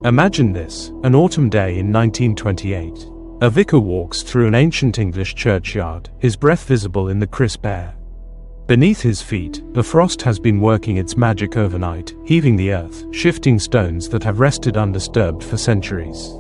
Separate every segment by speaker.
Speaker 1: Imagine this, an autumn day in 1928. A vicar walks through an ancient English churchyard, his breath visible in the crisp air. Beneath his feet, the frost has been working its magic overnight, heaving the earth, shifting stones that have rested undisturbed for centuries.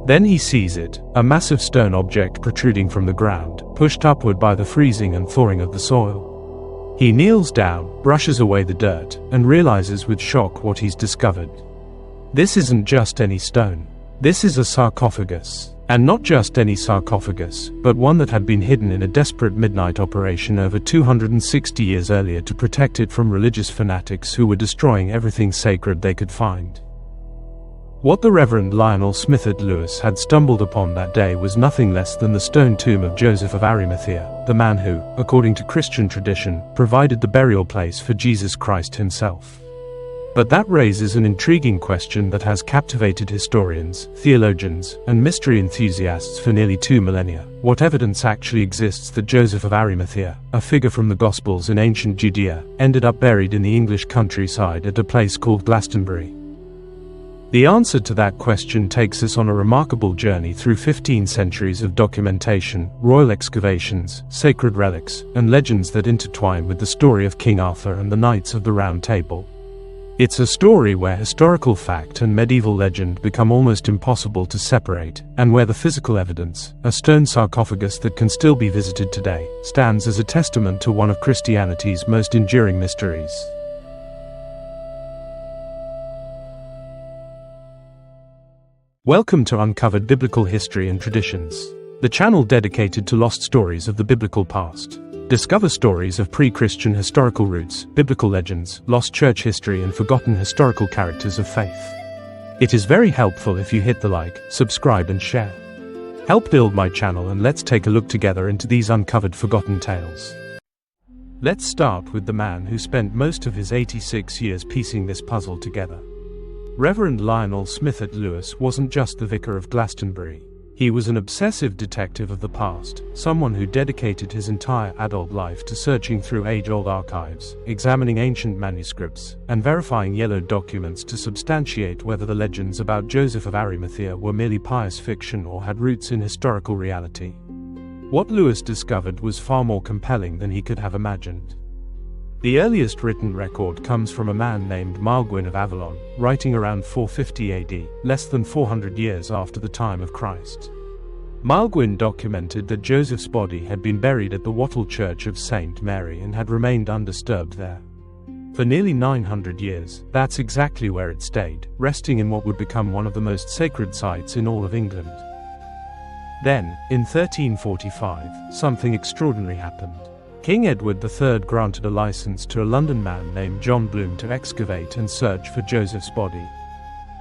Speaker 1: Then he sees it, a massive stone object protruding from the ground, pushed upward by the freezing and thawing of the soil. He kneels down, brushes away the dirt, and realizes with shock what he's discovered. This isn't just any stone. This is a sarcophagus. And not just any sarcophagus, but one that had been hidden in a desperate midnight operation over 260 years earlier to protect it from religious fanatics who were destroying everything sacred they could find. What the Reverend Lionel Smithard Lewis had stumbled upon that day was nothing less than the stone tomb of Joseph of Arimathea, the man who, according to Christian tradition, provided the burial place for Jesus Christ himself. But that raises an intriguing question that has captivated historians, theologians, and mystery enthusiasts for nearly 2 millennia. What evidence actually exists that Joseph of Arimathea, a figure from the Gospels in ancient Judea, ended up buried in the English countryside at a place called Glastonbury? The answer to that question takes us on a remarkable journey through 15 centuries of documentation, royal excavations, sacred relics, and legends that intertwine with the story of King Arthur and the Knights of the Round Table. It's a story where historical fact and medieval legend become almost impossible to separate, and where the physical evidence, a stone sarcophagus that can still be visited today, stands as a testament to one of Christianity's most enduring mysteries. Welcome to Uncovered Biblical History and Traditions, the channel dedicated to lost stories of the biblical past. Discover stories of pre-Christian historical roots, biblical legends, lost church history, and forgotten historical characters of faith. It is very helpful if you hit the like, subscribe, and share. Help build my channel, and let's take a look together into these uncovered forgotten tales. Let's start with the man who spent most of his 86 years piecing this puzzle together. Reverend Lionel Smithard Lewis wasn't just the vicar of Glastonbury. He was an obsessive detective of the past, someone who dedicated his entire adult life to searching through age-old archives, examining ancient manuscripts, and verifying yellowed documents to substantiate whether the legends about Joseph of Arimathea were merely pious fiction or had roots in historical reality. What Lewis discovered was far more compelling than he could have imagined. The earliest written record comes from a man named Maelgwn of Avalon, writing around 450 AD, less than 400 years after the time of Christ. Maelgwn documented that Joseph's body had been buried at the Wattle Church of St. Mary and had remained undisturbed there. For nearly 900 years, that's exactly where it stayed, resting in what would become one of the most sacred sites in all of England. Then, in 1345, something extraordinary happened. King Edward III granted a license to a London man named John Bloom to excavate and search for Joseph's body.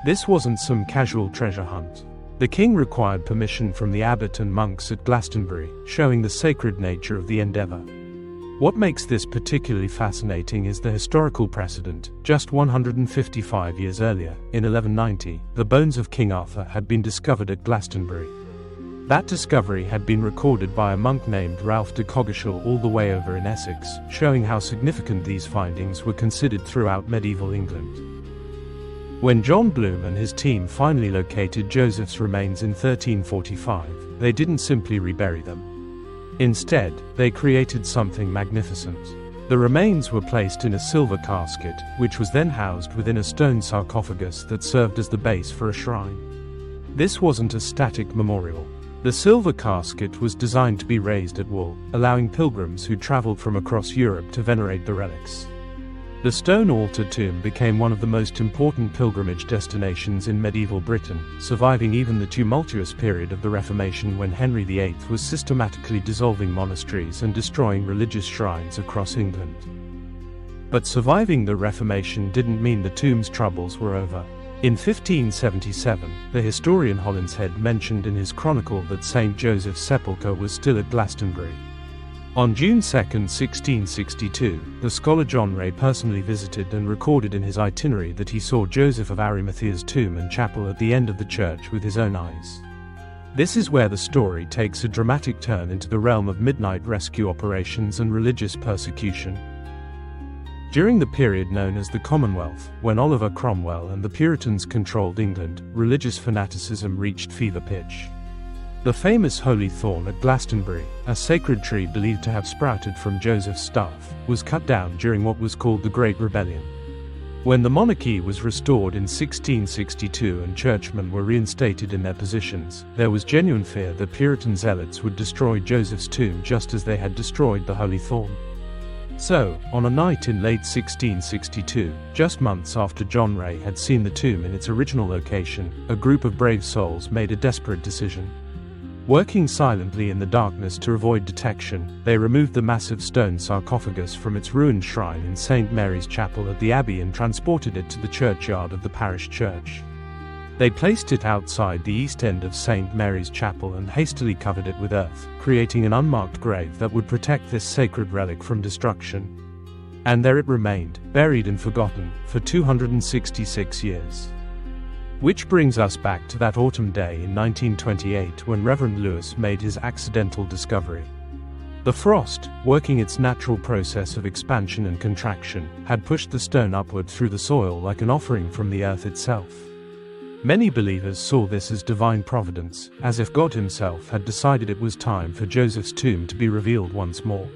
Speaker 1: This wasn't some casual treasure hunt. The king required permission from the abbot and monks at Glastonbury, showing the sacred nature of the endeavor. What makes this particularly fascinating is the historical precedent. Just 155 years earlier, in 1190, the bones of King Arthur had been discovered at Glastonbury. That discovery had been recorded by a monk named Ralph de Coggeshall all the way over in Essex, showing how significant these findings were considered throughout medieval England. When John Bloom and his team finally located Joseph's remains in 1345, they didn't simply rebury them. Instead, they created something magnificent. The remains were placed in a silver casket, which was then housed within a stone sarcophagus that served as the base for a shrine. This wasn't a static memorial. The silver casket was designed to be raised at will, allowing pilgrims who traveled from across Europe to venerate the relics. The stone altar tomb became one of the most important pilgrimage destinations in medieval Britain, surviving even the tumultuous period of the Reformation when Henry VIII was systematically dissolving monasteries and destroying religious shrines across England. But surviving the Reformation didn't mean the tomb's troubles were over. In 1577, the historian Holinshead mentioned in his chronicle that St. Joseph's sepulchre was still at Glastonbury. On June 2, 1662, the scholar John Ray personally visited and recorded in his itinerary that he saw Joseph of Arimathea's tomb and chapel at the end of the church with his own eyes. This is where the story takes a dramatic turn into the realm of midnight rescue operations and religious persecution. During the period known as the Commonwealth, when Oliver Cromwell and the Puritans controlled England, religious fanaticism reached fever pitch. The famous Holy Thorn at Glastonbury, a sacred tree believed to have sprouted from Joseph's staff, was cut down during what was called the Great Rebellion. When the monarchy was restored in 1662 and churchmen were reinstated in their positions, there was genuine fear that Puritan zealots would destroy Joseph's tomb just as they had destroyed the Holy Thorn. So, on a night in late 1662, just months after John Ray had seen the tomb in its original location, a group of brave souls made a desperate decision. Working silently in the darkness to avoid detection, they removed the massive stone sarcophagus from its ruined shrine in St. Mary's Chapel at the Abbey and transported it to the churchyard of the parish church. They placed it outside the east end of St. Mary's Chapel and hastily covered it with earth, creating an unmarked grave that would protect this sacred relic from destruction. And there it remained, buried and forgotten, for 266 years. Which brings us back to that autumn day in 1928 when Reverend Lewis made his accidental discovery. The frost, working its natural process of expansion and contraction, had pushed the stone upward through the soil like an offering from the earth itself. Many believers saw this as divine providence, as if God himself had decided it was time for Joseph's tomb to be revealed once more.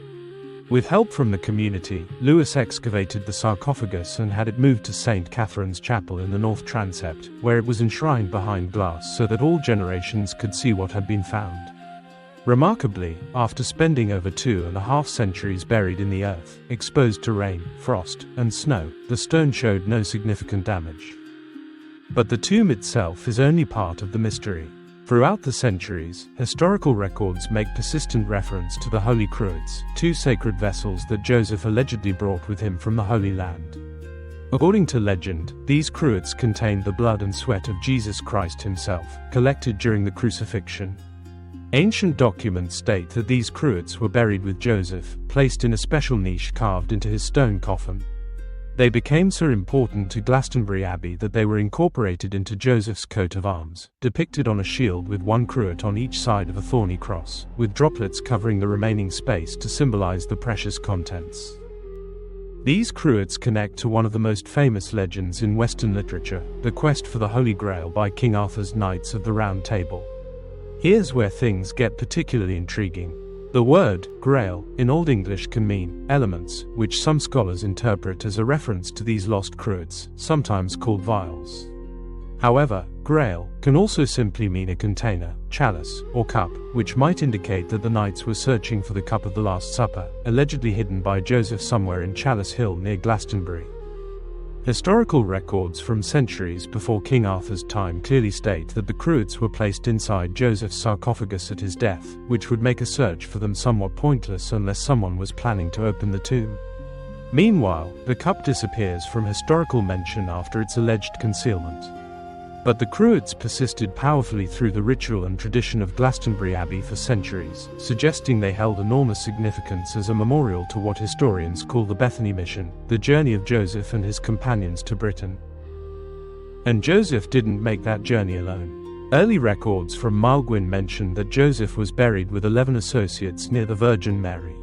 Speaker 1: With help from the community, Lewis excavated the sarcophagus and had it moved to St. Catherine's Chapel in the north transept, where it was enshrined behind glass so that all generations could see what had been found. Remarkably, after spending over 2.5 centuries buried in the earth, exposed to rain, frost, and snow, the stone showed no significant damage. But the tomb itself is only part of the mystery. Throughout the centuries, historical records make persistent reference to the Holy Cruets, 2 sacred vessels that Joseph allegedly brought with him from the Holy Land. According to legend, these cruets contained the blood and sweat of Jesus Christ himself, collected during the crucifixion. Ancient documents state that these cruets were buried with Joseph, placed in a special niche carved into his stone coffin. They became so important to Glastonbury Abbey that they were incorporated into Joseph's coat of arms, depicted on a shield with 1 cruet on each side of a thorny cross, with droplets covering the remaining space to symbolize the precious contents. These cruets connect to one of the most famous legends in Western literature, the quest for the Holy Grail by King Arthur's Knights of the Round Table. Here's where things get particularly intriguing. The word grail in Old English can mean elements, which some scholars interpret as a reference to these lost cruets, sometimes called vials. However, grail can also simply mean a container, chalice, or cup, which might indicate that the knights were searching for the cup of the Last Supper, allegedly hidden by Joseph somewhere in Chalice Hill near Glastonbury. Historical records from centuries before King Arthur's time clearly state that the cruets were placed inside Joseph's sarcophagus at his death, which would make a search for them somewhat pointless unless someone was planning to open the tomb. Meanwhile, the cup disappears from historical mention after its alleged concealment. But the cruets persisted powerfully through the ritual and tradition of Glastonbury Abbey for centuries, suggesting they held enormous significance as a memorial to what historians call the Bethany mission, the journey of Joseph and his companions to Britain. And Joseph didn't make that journey alone. Early records from Maelgwyn mention that Joseph was buried with 11 associates near the Virgin Mary.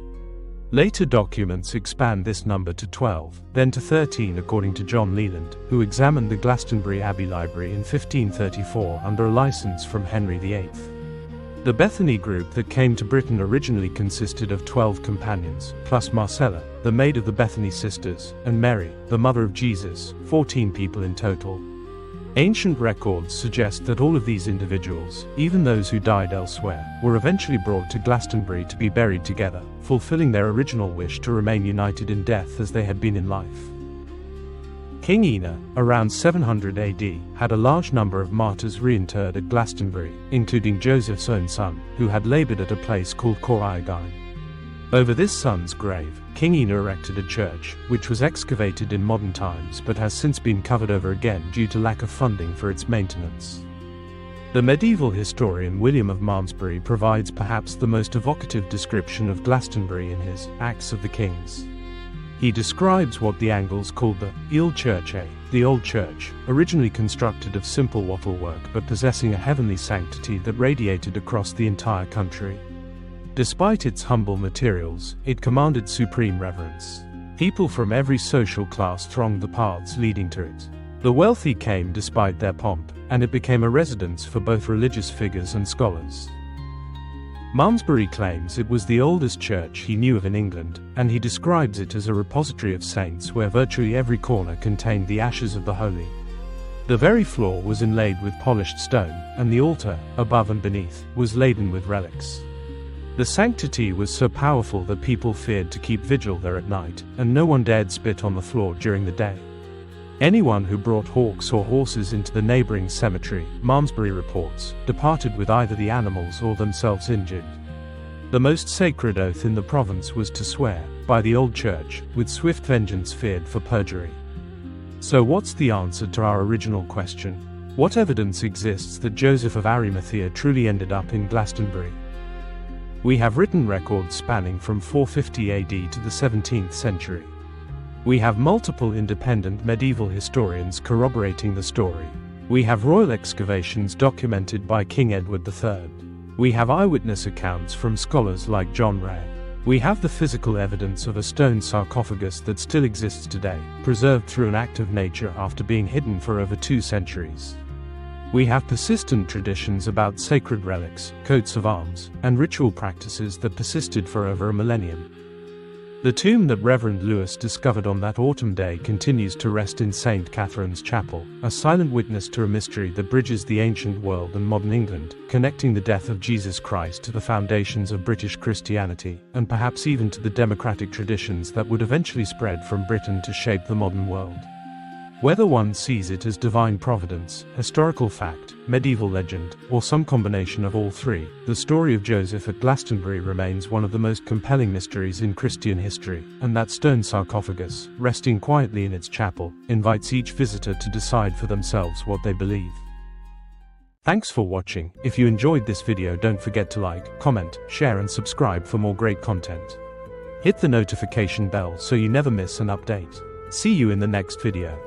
Speaker 1: Later documents expand this number to 12, then to 13 according to John Leland, who examined the Glastonbury Abbey Library in 1534 under a license from Henry VIII. The Bethany group that came to Britain originally consisted of 12 companions, plus Marcella, the maid of the Bethany sisters, and Mary, the mother of Jesus, 14 people in total. Ancient records suggest that all of these individuals, even those who died elsewhere, were eventually brought to Glastonbury to be buried together, fulfilling their original wish to remain united in death as they had been in life. King Ina, around 700 AD, had a large number of martyrs reinterred at Glastonbury, including Joseph's own son, who had labored at a place called Corriagain. Over this son's grave, King Ina erected a church, which was excavated in modern times but has since been covered over again due to lack of funding for its maintenance. The medieval historian William of Malmesbury provides perhaps the most evocative description of Glastonbury in his Acts of the Kings. He describes what the Angles called the Old Church, the Old Church, originally constructed of simple wattle work but possessing a heavenly sanctity that radiated across the entire country. Despite its humble materials, it commanded supreme reverence. People from every social class thronged the paths leading to it. The wealthy came despite their pomp, and it became a residence for both religious figures and scholars. Malmesbury claims it was the oldest church he knew of in England, and he describes it as a repository of saints where virtually every corner contained the ashes of the holy. The very floor was inlaid with polished stone, and the altar, above and beneath, was laden with relics. The sanctity was so powerful that people feared to keep vigil there at night, and no one dared spit on the floor during the day. Anyone who brought hawks or horses into the neighboring cemetery, Malmesbury reports, departed with either the animals or themselves injured. The most sacred oath in the province was to swear, by the old church, with swift vengeance feared for perjury. So what's the answer to our original question? What evidence exists that Joseph of Arimathea truly ended up in Glastonbury? We have written records spanning from 450 AD to the 17th century. We have multiple independent medieval historians corroborating the story. We have royal excavations documented by King Edward III. We have eyewitness accounts from scholars like John Ray. We have the physical evidence of a stone sarcophagus that still exists today, preserved through an act of nature after being hidden for over 2 centuries. We have persistent traditions about sacred relics, coats of arms, and ritual practices that persisted for over a millennium. The tomb that Reverend Lewis discovered on that autumn day continues to rest in St. Catherine's Chapel, a silent witness to a mystery that bridges the ancient world and modern England, connecting the death of Jesus Christ to the foundations of British Christianity, and perhaps even to the democratic traditions that would eventually spread from Britain to shape the modern world. Whether one sees it as divine providence, historical fact, medieval legend, or some combination of all three, the story of Joseph at Glastonbury remains one of the most compelling mysteries in Christian history, and that stone sarcophagus, resting quietly in its chapel, invites each visitor to decide for themselves what they believe. Thanks for watching. If you enjoyed this video, don't forget to like, comment, share and subscribe for more great content. Hit the notification bell so you never miss an update. See you in the next video.